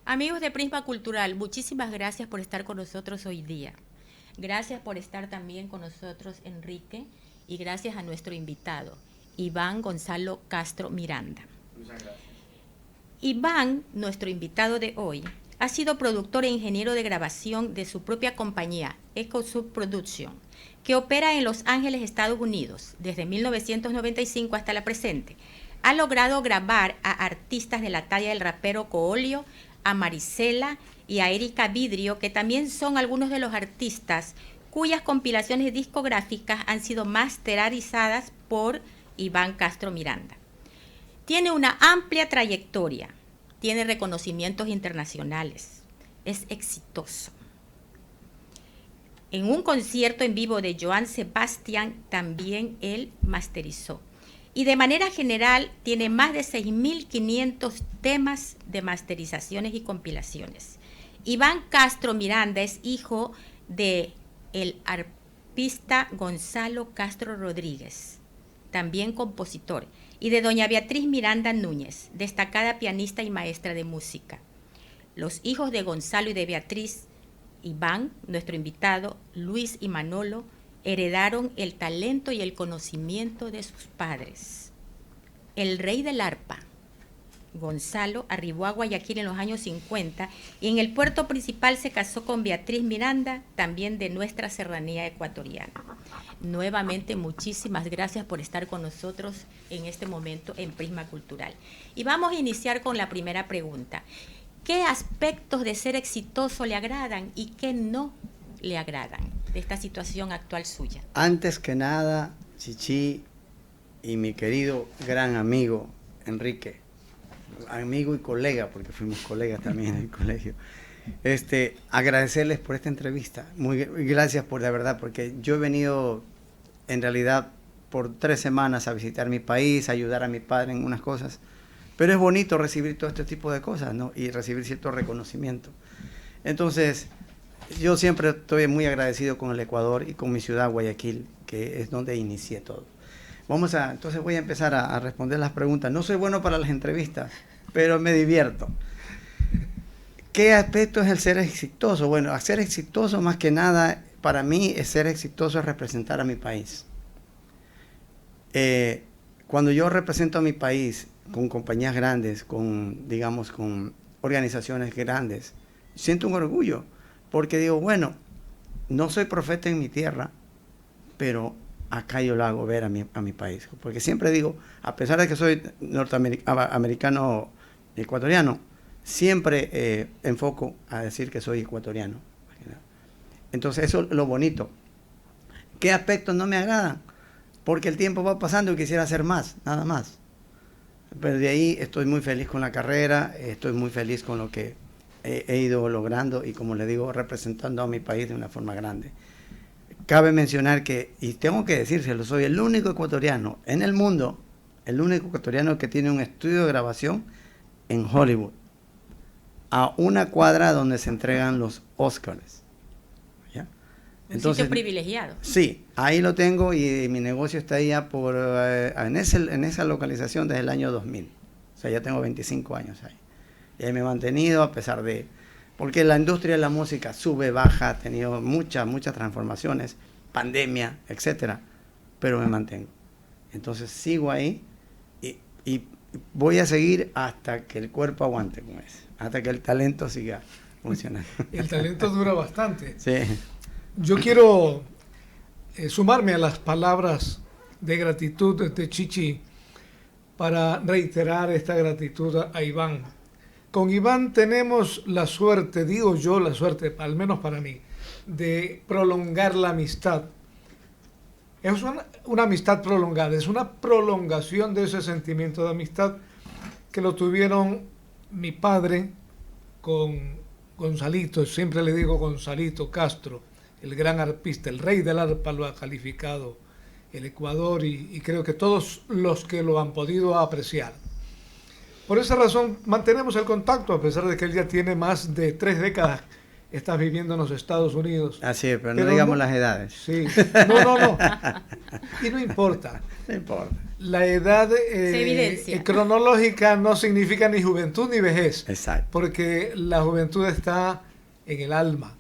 Amigos de Prisma Cultural, muchísimas gracias por estar con nosotros hoy día. Gracias por estar también con nosotros, Enrique, y gracias a nuestro invitado, Iván Gonzalo Castro Miranda. Muchas gracias. Iván, nuestro invitado de hoy, ha sido productor e ingeniero de grabación de su propia compañía, EcoSub Production, que opera en Los Ángeles, Estados Unidos, desde 1995 hasta la presente. Ha logrado grabar a artistas de la talla del rapero Coolio, a Marisela y a Erika Vidrio, que también son algunos de los artistas cuyas compilaciones discográficas han sido masterizadas por Iván Castro Miranda. Tiene una amplia trayectoria, tiene reconocimientos internacionales, es exitoso. En un concierto en vivo de Joan Sebastián también él masterizó. Y de manera general tiene más de 6.500 temas de masterizaciones y compilaciones. Iván Castro Miranda es hijo de el arpista Gonzalo Castro Rodríguez, también compositor, y de doña Beatriz Miranda Núñez, destacada pianista y maestra de música. Los hijos de Gonzalo y de Beatriz, Iván, nuestro invitado, Luis y Manolo, heredaron el talento y el conocimiento de sus padres. El rey del arpa, Gonzalo, arribó a Guayaquil en los años 50 y en el puerto principal se casó con Beatriz Miranda, también de nuestra serranía ecuatoriana. Nuevamente, muchísimas gracias por estar con nosotros en este momento en Prisma Cultural. Y vamos a iniciar con la primera pregunta. ¿Qué aspectos de ser exitoso le agradan y qué no le agradan de esta situación actual suya? Antes que nada, Chichi y mi querido gran amigo Enrique, amigo y colega, porque fuimos colegas también en el colegio, agradecerles por esta entrevista. Muy gracias por la verdad, porque yo he venido en realidad por 3 semanas a visitar mi país, a ayudar a mi padre en unas cosas, pero es bonito recibir todo este tipo de cosas, ¿no? Y recibir cierto reconocimiento. Entonces, yo siempre estoy muy agradecido con el Ecuador y con mi ciudad, Guayaquil, que es donde inicié todo. Entonces voy a empezar a responder las preguntas. No soy bueno para las entrevistas, pero me divierto. ¿Qué aspecto es el ser exitoso? Bueno, ser exitoso más que nada, para mí, ser exitoso es representar a mi país. Cuando yo represento a mi país con compañías grandes, con organizaciones grandes, siento un orgullo, porque digo, bueno, no soy profeta en mi tierra, pero acá yo lo hago ver a mi país. Porque siempre digo, a pesar de que soy americano ecuatoriano, siempre enfoco a decir que soy ecuatoriano. Entonces eso es lo bonito. ¿Qué aspectos no me agradan? Porque el tiempo va pasando y quisiera hacer más, nada más. Pero de ahí estoy muy feliz con la carrera, estoy muy feliz con lo que he ido logrando y, como le digo, representando a mi país de una forma grande. Cabe mencionar que, y tengo que decírselo, soy el único ecuatoriano en el mundo, el único ecuatoriano que tiene un estudio de grabación en Hollywood, a una cuadra donde se entregan los Oscars. ¿Ya? Entonces, un sitio privilegiado. Sí, ahí lo tengo y mi negocio está ahí ya en esa localización desde el año 2000. O sea, ya tengo 25 años ahí. Y ahí me he mantenido a pesar de... Porque la industria de la música sube, baja, ha tenido muchas transformaciones, pandemia, etcétera, pero me mantengo. Entonces sigo ahí y voy a seguir hasta que el cuerpo aguante con eso, hasta que el talento siga funcionando. El talento dura bastante. Sí. Yo quiero sumarme a las palabras de gratitud de Chichi para reiterar esta gratitud a Iván. Con Iván tenemos la suerte, digo yo la suerte, al menos para mí, de prolongar la amistad. Es una amistad prolongada, es una prolongación de ese sentimiento de amistad que lo tuvieron mi padre con Gonzalito, siempre le digo Gonzalito Castro, el gran arpista, el rey del arpa lo ha calificado el Ecuador y creo que todos los que lo han podido apreciar. Por esa razón mantenemos el contacto, a pesar de que él ya tiene más de 3 décadas estás viviendo en los Estados Unidos. Así es, pero no digamos las edades. Sí, no. Y no importa. No importa. La edad evidencia. cronológica no significa ni juventud ni vejez. Exacto. Porque la juventud está en el alma.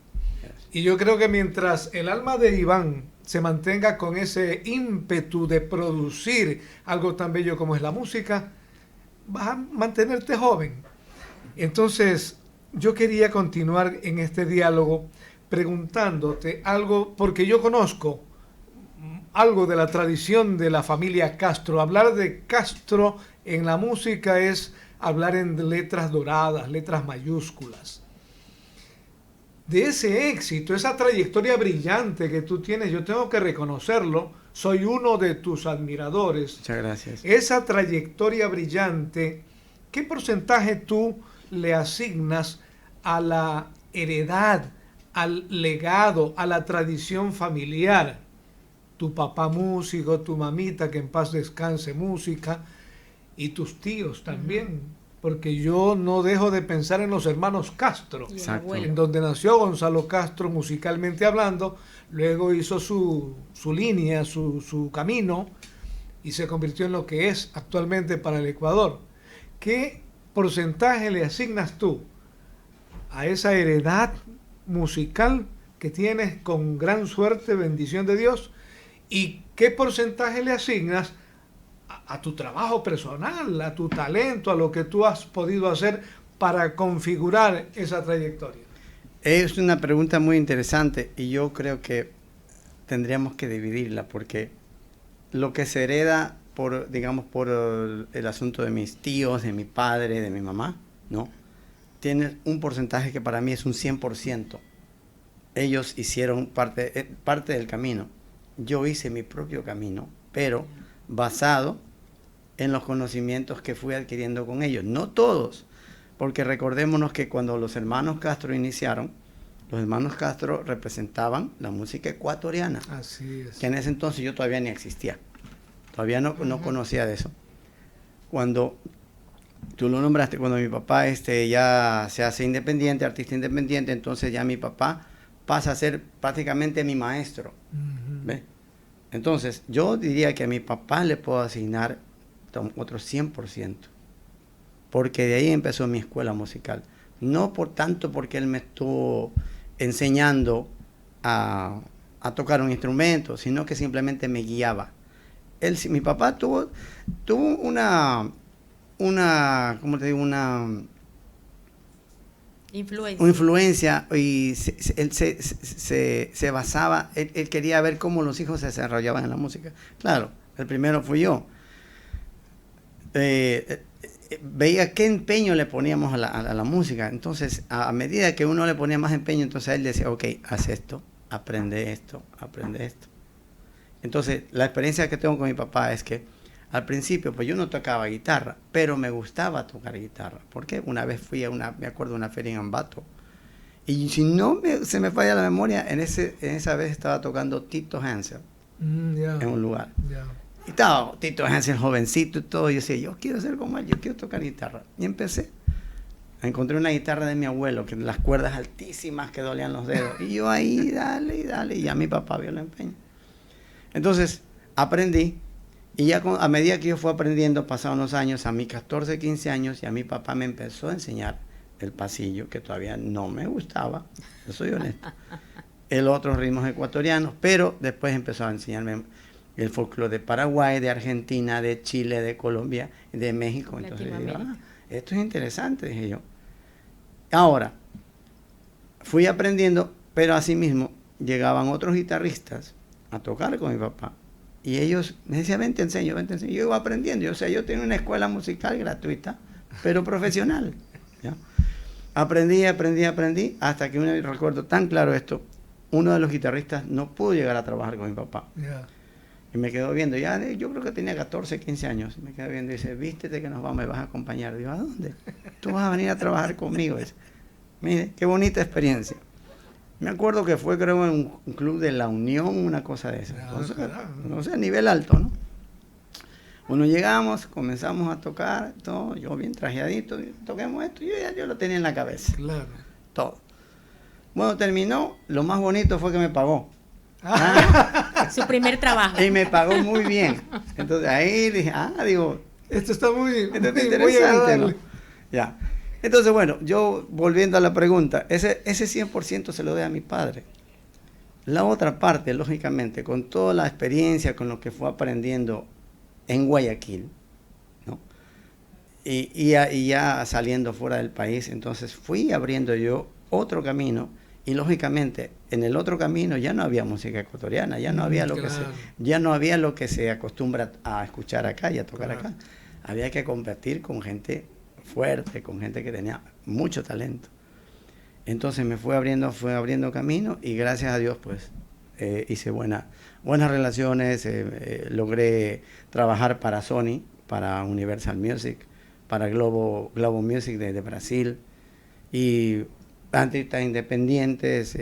Y yo creo que mientras el alma de Iván se mantenga con ese ímpetu de producir algo tan bello como es la música, vas a mantenerte joven. Entonces, yo quería continuar en este diálogo preguntándote algo, porque yo conozco algo de la tradición de la familia Castro. Hablar de Castro en la música es hablar en letras doradas, letras mayúsculas. De ese éxito, esa trayectoria brillante que tú tienes, yo tengo que reconocerlo, soy uno de tus admiradores. Muchas gracias. Esa trayectoria brillante, ¿qué porcentaje tú le asignas a la heredad, al legado, a la tradición familiar? Tu papá músico, tu mamita, que en paz descanse, música, y tus tíos también. Porque yo no dejo de pensar en los hermanos Castro, en donde nació Gonzalo Castro musicalmente hablando, luego hizo su línea, su camino, y se convirtió en lo que es actualmente para el Ecuador. ¿Qué porcentaje le asignas tú a esa heredad musical que tienes con gran suerte, bendición de Dios? ¿Y qué porcentaje le asignas a tu trabajo personal, a tu talento, a lo que tú has podido hacer para configurar esa trayectoria? Es una pregunta muy interesante y yo creo que tendríamos que dividirla, porque lo que se hereda por, digamos, por el asunto de mis tíos, de mi padre, de mi mamá, ¿no? Tiene un porcentaje que para mí es un 100%. Ellos hicieron parte del camino. Yo hice mi propio camino, pero basado en los conocimientos que fui adquiriendo con ellos. No todos, porque recordémonos que cuando los hermanos Castro iniciaron, los hermanos Castro representaban la música ecuatoriana. Así es. Que en ese entonces yo todavía ni existía. Todavía no conocía de eso. Cuando tú lo nombraste, cuando mi papá ya se hace independiente, artista independiente, entonces ya mi papá pasa a ser prácticamente mi maestro. ¿Ve? Entonces, yo diría que a mi papá le puedo asignar otro 100%, porque de ahí empezó mi escuela musical. No por tanto porque él me estuvo enseñando a tocar un instrumento, sino que simplemente me guiaba. Mi papá tuvo una ¿cómo te digo? Una influencia, y él se basaba, él quería ver cómo los hijos se desarrollaban en la música. Claro, el primero fui yo. Veía qué empeño le poníamos a la música. Entonces, a medida que uno le ponía más empeño, entonces él decía, ok, haz esto, aprende esto, aprende esto. Entonces, la experiencia que tengo con mi papá es que al principio, pues yo no tocaba guitarra, pero me gustaba tocar guitarra. ¿Por qué? Una vez fui me acuerdo, a una feria en Ambato. Y si no se me falla la memoria, en esa vez estaba tocando Tito Hansel en un lugar. Y estaba Tito Hansel jovencito y todo. Y yo decía, yo quiero ser como él, yo quiero tocar guitarra. Y empecé. Encontré una guitarra de mi abuelo, que las cuerdas altísimas que dolían los dedos. Y yo ahí, dale, y ya mi papá vio el empeño. Entonces, aprendí. Y ya a medida que yo fui aprendiendo, pasaron unos años, a mis 14, 15 años, ya mi papá me empezó a enseñar el pasillo, que todavía no me gustaba, yo soy honesto, el otros ritmos ecuatorianos, pero después empezó a enseñarme el folclore de Paraguay, de Argentina, de Chile, de Colombia, de México. Entonces digo, esto es interesante, dije yo. Ahora, fui aprendiendo, pero asimismo llegaban otros guitarristas a tocar con mi papá. Y ellos me decían, ven te enseño, ven te enseño. Yo iba aprendiendo. O sea, yo tenía una escuela musical gratuita, pero profesional. ¿Ya? Aprendí, hasta que recuerdo tan claro esto, uno de los guitarristas no pudo llegar a trabajar con mi papá. Y me quedó viendo, yo creo que tenía 14, 15 años. Me quedó viendo y dice, vístete que nos vamos, me vas a acompañar. Digo, ¿a dónde? Tú vas a venir a trabajar conmigo. Dice, mire, qué bonita experiencia. Me acuerdo que fue, creo, en un club de La Unión, una cosa de esa. Entonces, no sé, a nivel alto, ¿no? Bueno, llegamos, comenzamos a tocar, todo, yo bien trajeadito, toquemos esto, yo lo tenía en la cabeza. Claro. Todo. Bueno, terminó, lo más bonito fue que me pagó. Su primer trabajo. Y me pagó muy bien. Entonces ahí dije, digo, Esto está muy interesante, agradable. ¿no? Ya. Entonces, bueno, yo volviendo a la pregunta, ese 100% se lo doy a mi padre. La otra parte, lógicamente, con toda la experiencia, con lo que fue aprendiendo en Guayaquil, ¿no? Y ya saliendo fuera del país, entonces fui abriendo yo otro camino. Y lógicamente, en el otro camino ya no había música ecuatoriana, ya no había lo que se acostumbra a escuchar acá y a tocar acá. Había que competir con gente fuerte, con gente que tenía mucho talento. Entonces me fue abriendo camino y gracias a Dios pues hice buenas relaciones, logré trabajar para Sony, para Universal Music, para Globo Music de Brasil y artistas independientes,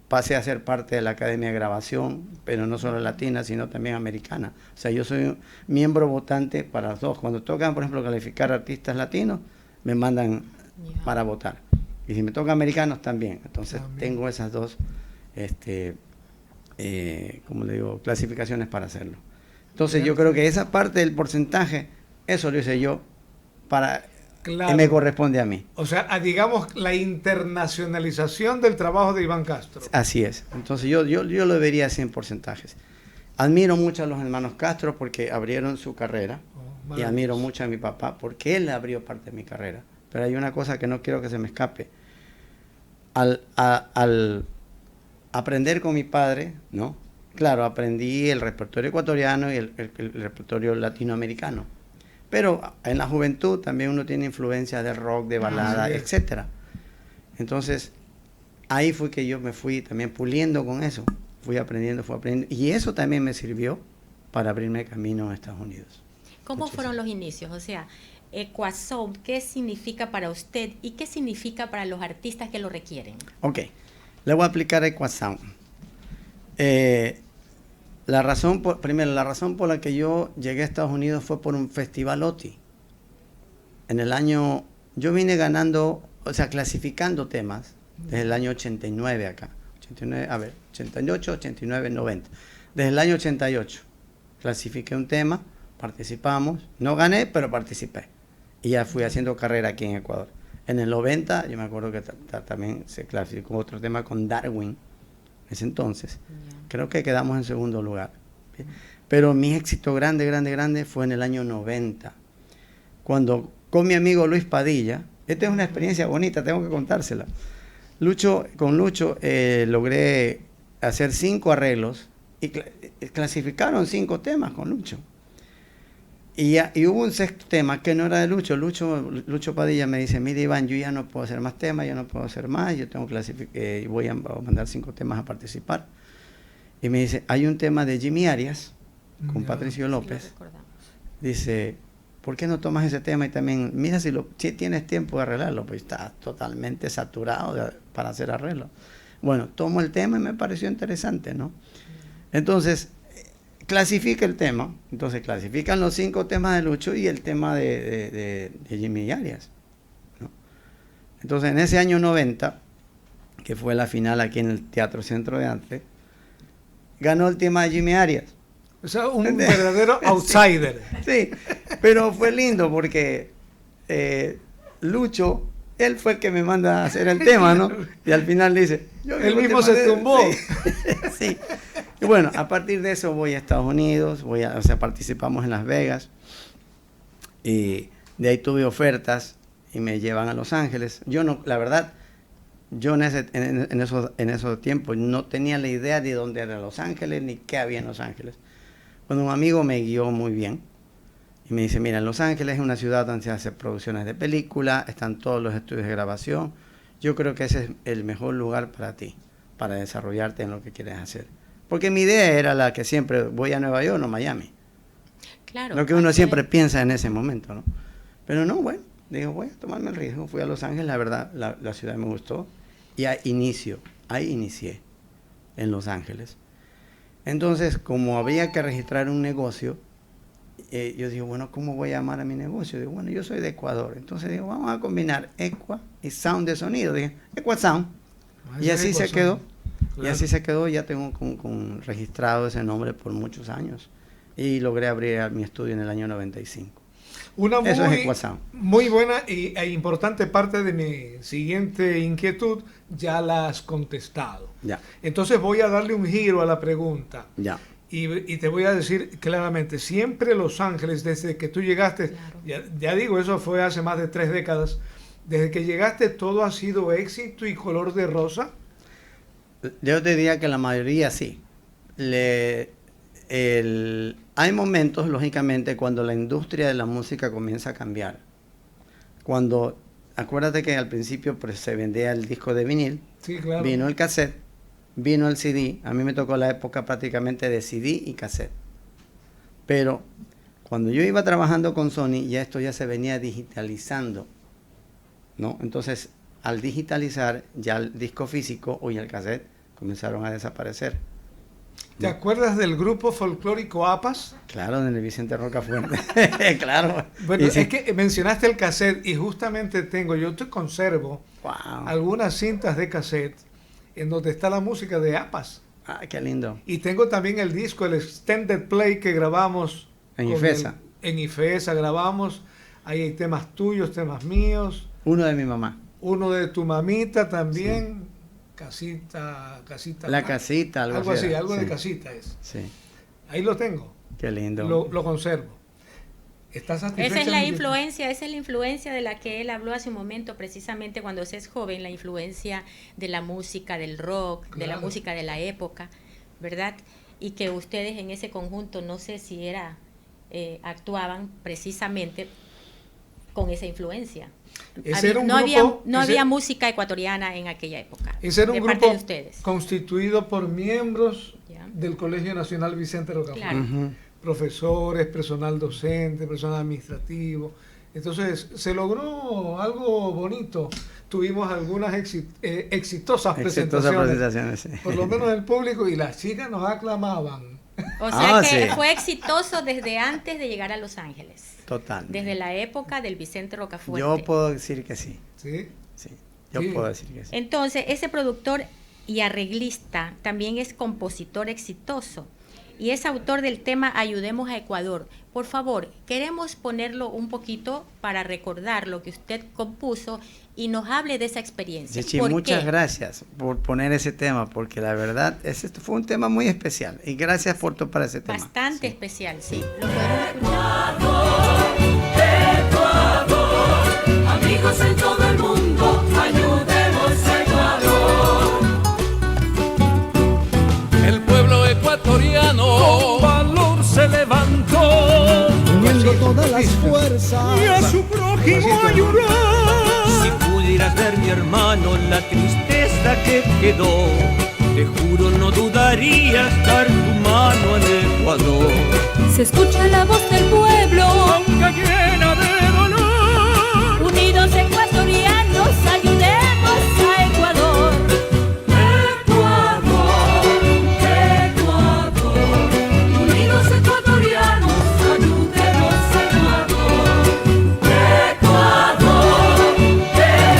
pasé a ser parte de la Academia de Grabación, pero no solo latina, sino también americana. O sea, yo soy un miembro votante para los dos. Cuando tocan, por ejemplo, calificar artistas latinos, me mandan para votar. Y si me tocan americanos, también. Entonces, tengo esas dos, como le digo, clasificaciones para hacerlo. Entonces, yo creo que esa parte del porcentaje, eso lo hice yo para... Claro. Me corresponde a mí. O sea, digamos, la internacionalización del trabajo de Iván Castro. Así es. Entonces yo lo vería así en porcentajes. Admiro mucho a los hermanos Castro porque abrieron su carrera. Y admiro mucho a mi papá porque él abrió parte de mi carrera. Pero hay una cosa que no quiero que se me escape. Al aprender con mi padre, ¿no? Claro, aprendí el repertorio ecuatoriano y el repertorio latinoamericano. Pero en la juventud también uno tiene influencia de rock, de balada, etcétera. Entonces, ahí fue que yo me fui también puliendo con eso. Fui aprendiendo. Y eso también me sirvió para abrirme camino a Estados Unidos. ¿Cómo fueron los inicios? O sea, Equasound, ¿qué significa para usted y qué significa para los artistas que lo requieren? Ok, le voy a aplicar Equasound. La razón por la que yo llegué a Estados Unidos fue por un festival OTI. Yo vine ganando, o sea, clasificando temas desde el año 89 acá. 88, 89, 90. Desde el año 88 clasifiqué un tema, participamos, no gané, pero participé. Y ya fui haciendo carrera aquí en Ecuador. En el 90, yo me acuerdo que también se clasificó otro tema con Darwin. Ese entonces, creo que quedamos en segundo lugar. Pero mi éxito grande fue en el año 90, cuando con mi amigo Luis Padilla, esta es una experiencia bonita, tengo que contársela. Con Lucho logré hacer 5 arreglos y clasificaron 5 temas con Lucho. Y hubo un sexto tema que no era de Lucho. Lucho Padilla me dice, mire Iván, yo ya no puedo hacer más temas, yo no puedo hacer más, yo tengo voy a mandar 5 temas a participar. Y me dice, hay un tema de Jimmy Arias con Patricio López. Dice, ¿por qué no tomas ese tema y también, mira si tienes tiempo de arreglarlo? Pues está totalmente saturado para hacer arreglo. Bueno, tomo el tema y me pareció interesante, ¿no? Entonces, clasifica el tema. Entonces, clasifican los 5 temas de Lucho y el tema de Jimmy Arias, ¿no? Entonces, en ese año 90, que fue la final aquí en el Teatro Centro de Arte, ganó el tema de Jimmy Arias. O sea, un verdadero outsider. Sí, pero fue lindo porque Lucho, él fue el que me manda a hacer el tema, ¿no? Y al final dice... Él mismo se tumbó. Sí, sí. Y bueno, a partir de eso voy a Estados Unidos, participamos en Las Vegas. Y de ahí tuve ofertas y me llevan a Los Ángeles. La verdad... Yo en esos tiempos no tenía la idea de dónde era Los Ángeles ni qué había en Los Ángeles. Cuando un amigo me guió muy bien y me dice, mira, Los Ángeles es una ciudad donde se hacen producciones de película, están todos los estudios de grabación. Yo creo que ese es el mejor lugar para ti, para desarrollarte en lo que quieres hacer. Porque mi idea era la que siempre voy a Nueva York o Miami. Claro. Lo que uno siempre piensa en ese momento, ¿no? Pero no, bueno, digo, voy a tomarme el riesgo. Fui a Los Ángeles, la verdad, la ciudad me gustó. Y ahí inicié en Los Ángeles. Entonces, como había que registrar un negocio, yo digo, bueno, ¿cómo voy a llamar a mi negocio? Digo, bueno, yo soy de Ecuador. Entonces digo, vamos a combinar Equa y Sound de sonido. Dije, Equasound. Y así se quedó. Claro. Y así se quedó, ya tengo registrado ese nombre por muchos años. Y logré abrir mi estudio en el año 95. Una Eso es Ecuasound. muy buena e importante parte de mi siguiente inquietud, ya la has contestado. Ya, Entonces voy a darle un giro a la pregunta. ya. Y te voy a decir claramente, siempre Los Ángeles, desde que tú llegaste, Claro. ya digo, eso fue hace más de 3 décadas, desde que llegaste todo ha sido éxito y color de rosa. Yo te diría que la mayoría sí. Hay momentos, lógicamente, cuando la industria de la música comienza a cambiar. Acuérdate que al principio pues, se vendía el disco de vinil, Sí, claro. vino el cassette, vino el CD. A mí me tocó la época prácticamente de CD y cassette. Pero cuando yo iba trabajando con Sony, ya esto ya se venía digitalizando, ¿no? Entonces, al digitalizar, ya el disco físico o el cassette comenzaron a desaparecer. ¿Te acuerdas del grupo folclórico APAS? Claro, en el Vicente Rocafuerte. Claro. Bueno, Y sí. es que mencionaste el cassette y justamente yo te conservo Wow. algunas cintas de cassette en donde está la música de APAS. Ah, qué lindo. Y tengo también el disco, el Extended Play que grabamos. En con IFESA. En IFESA grabamos. Ahí hay temas tuyos, temas míos. Uno de mi mamá. Uno de tu mamita también. Casita. La casita, Algo así, algo de Sí. casita es. Sí, Ahí lo tengo. qué lindo. Lo conservo. ¿Estás satisfecha? Esa es la Miguel? influencia de la que él habló hace un momento, precisamente cuando se es joven, la influencia de la música, del rock, de la Claro. música de la época, ¿verdad? Y que ustedes en ese conjunto, no sé si actuaban precisamente con esa influencia. Ese era un no grupo- había música ecuatoriana en aquella época, Ese era un de parte grupo de ustedes. constituido por miembros Ya. del Colegio Nacional Vicente Rocafuerte. Claro. Ujú. Profesores, personal docente, personal administrativo. Entonces se logró algo bonito. Tuvimos algunas exitosas Exitosas presentaciones. presentaciones. Sí. Por lo menos el público y las chicas nos aclamaban. O sea Ah, que sí. fue exitoso desde antes de llegar a Los Ángeles, Total. desde la época del Vicente Rocafuerte. Yo puedo decir que sí. ¿Sí? Sí. Yo Sí. puedo decir que sí. Entonces, ese productor y arreglista también es compositor exitoso y es autor del tema Ayudemos a Ecuador. Por favor, queremos ponerlo un poquito para recordar lo que usted compuso y nos hable de esa experiencia. Chichi, ¿Por muchas qué? gracias por poner ese tema, porque la verdad, ese fue un tema muy especial. Y gracias por topar ese tema. Bastante Sí. especial, sí. ¿Lo podemos escuchar? Amigos en todo el mundo, ayudemos a Ecuador. El pueblo ecuatoriano con valor se levantó uniendo todas las fuerzas. y a su prójimo ayudó. Si pudieras ver, mi hermano, la tristeza que quedó, te juro no dudarías dar tu mano al Ecuador. Se escucha la voz del pueblo, Aunque llena de dolor, unidos ecuatorianos, ayudemos a Ecuador. Ecuador, Ecuador, unidos ecuatorianos, ayudemos a Ecuador. Ecuador,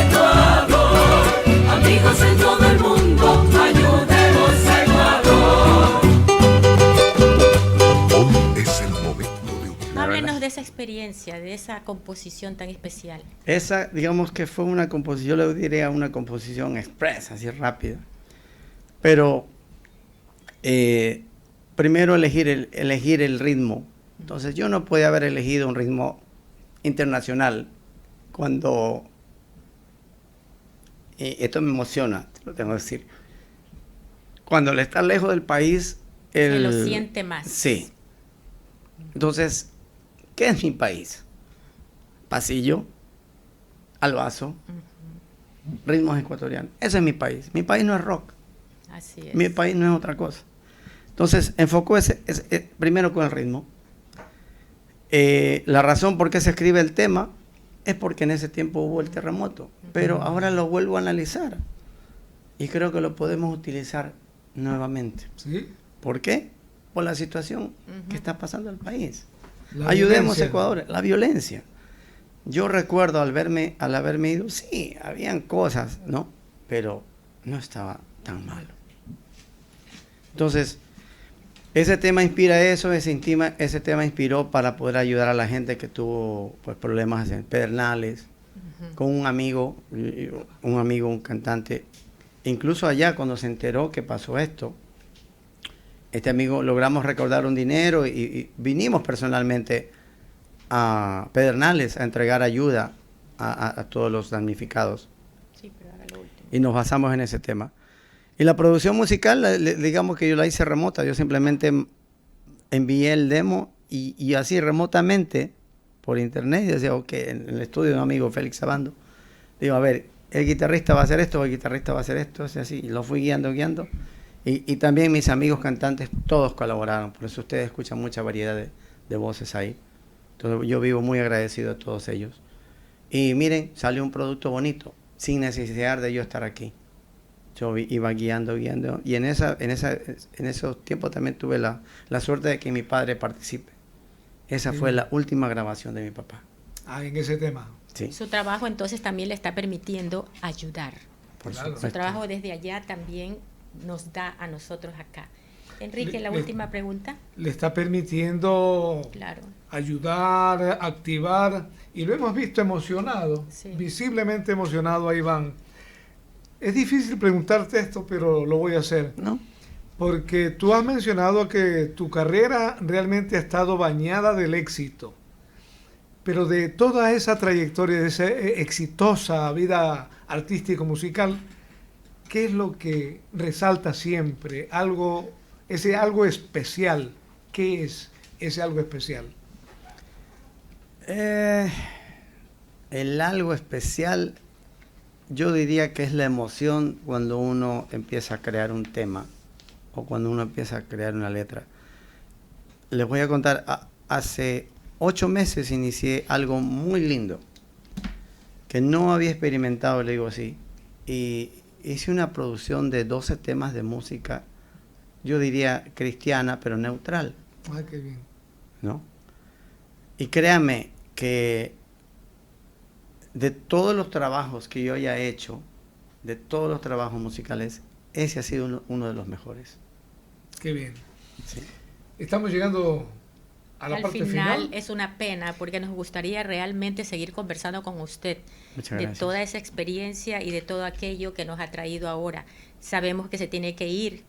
Ecuador, amigos en todo el mundo, ayudemos a Ecuador. Hoy es el momento de opinar. Háblenos de esa experiencia, de esa composición tan especial. Esa, digamos que fue una composición, yo le diría una composición express, así rápida. Pero primero elegir el ritmo. Entonces yo no podía haber elegido un ritmo internacional cuando, esto me emociona, te lo tengo que decir, cuando le está lejos del país, Se lo siente más. Sí. Entonces, ¿qué es mi país? Pasillo, albazo, ritmos ecuatorianos. Ese es mi país. Mi país no es rock. Así es. Mi país no es otra cosa. Entonces, enfocó primero con el ritmo. La razón por qué se escribe el tema es porque en ese tiempo hubo el terremoto. Pero ahora lo vuelvo a analizar. Y creo que lo podemos utilizar nuevamente. ¿Sí? ¿Por qué? Por la situación que está pasando el país. La Ayudemos violencia. a Ecuador, la violencia. Yo recuerdo al haberme ido, sí, habían cosas, ¿no? Pero no estaba tan malo. Entonces, ese tema inspira eso, ese tema inspiró para poder ayudar a la gente que tuvo pues, problemas en Pedernales, con un amigo, un cantante. Incluso allá, cuando se enteró que pasó esto, este amigo logramos recaudar un dinero y vinimos personalmente a Pedernales a entregar ayuda a todos los damnificados. Sí, pero ahora lo último. Y nos basamos en ese tema. Y la producción musical, digamos que yo la hice remota. Yo simplemente envié el demo y así remotamente por internet. Y decía, ok, en el estudio de un amigo, Félix Abando, digo, a ver, el guitarrista va a hacer esto, el guitarrista va a hacer esto, así. Y lo fui guiando. Y también mis amigos cantantes, todos colaboraron. Por eso ustedes escuchan mucha variedad de voces ahí. Entonces yo vivo muy agradecido a todos ellos. Y miren, salió un producto bonito, sin necesidad de yo estar aquí. Yo iba guiando. Y en esos tiempos también tuve la suerte de que mi padre participe. Esa fue la última grabación de mi papá. Ah, en ese tema. Sí. Su trabajo entonces también le está permitiendo ayudar. Por Claro. supuesto. Su trabajo desde allá también nos da a nosotros acá. Enrique, la Le- última pregunta. Le está permitiendo Claro. ayudar, activar, y lo hemos visto emocionado, Sí. visiblemente emocionado a Iván. Es difícil preguntarte esto, pero lo voy a hacer, ¿No? porque tú has mencionado que tu carrera realmente ha estado bañada del éxito, pero de toda esa trayectoria, de esa exitosa vida artístico-musical, ¿qué es lo que resalta siempre? Ese algo especial. ¿Qué es ese algo especial? El algo especial, yo diría que es la emoción cuando uno empieza a crear un tema o cuando uno empieza a crear una letra. Les voy a contar, hace 8 meses inicié algo muy lindo que no había experimentado, le digo así, y hice una producción de 12 temas de música, yo diría cristiana, pero neutral, Ah, qué bien. ¿no? Y créanme que de todos los trabajos que yo haya hecho, de todos los trabajos musicales, ese ha sido uno de los mejores. Qué bien. Sí. Estamos llegando a la Al parte final final. es una pena porque nos gustaría realmente seguir conversando con usted Muchas de gracias. toda esa experiencia y de todo aquello que nos ha traído ahora. Sabemos que se tiene que ir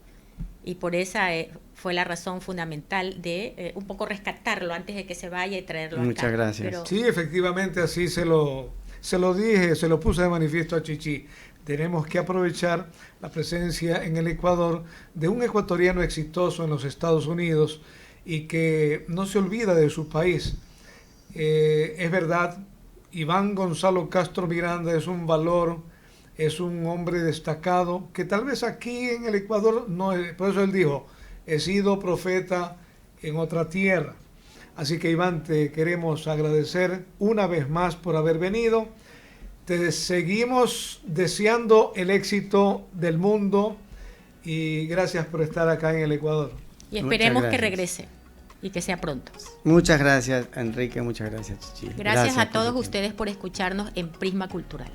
y por esa fue la razón fundamental de un poco rescatarlo antes de que se vaya y traerlo acá. Muchas gracias. Pero Sí, efectivamente, así se lo dije, se lo puse de manifiesto a Chichi. Tenemos que aprovechar la presencia en el Ecuador de un ecuatoriano exitoso en los Estados Unidos y que no se olvida de su país. Es verdad, Iván Gonzalo Castro Miranda es un valor, es un hombre destacado, que tal vez aquí en el Ecuador, no, por eso él dijo, he sido profeta en otra tierra. Así que Iván, te queremos agradecer una vez más por haber venido. Te seguimos deseando el éxito del mundo y gracias por estar acá en el Ecuador. y esperemos que gracias. regrese y que sea pronto. Muchas gracias, Enrique, muchas gracias, Chichi. Gracias a por todos su tiempo. ustedes por escucharnos en Prisma Cultural.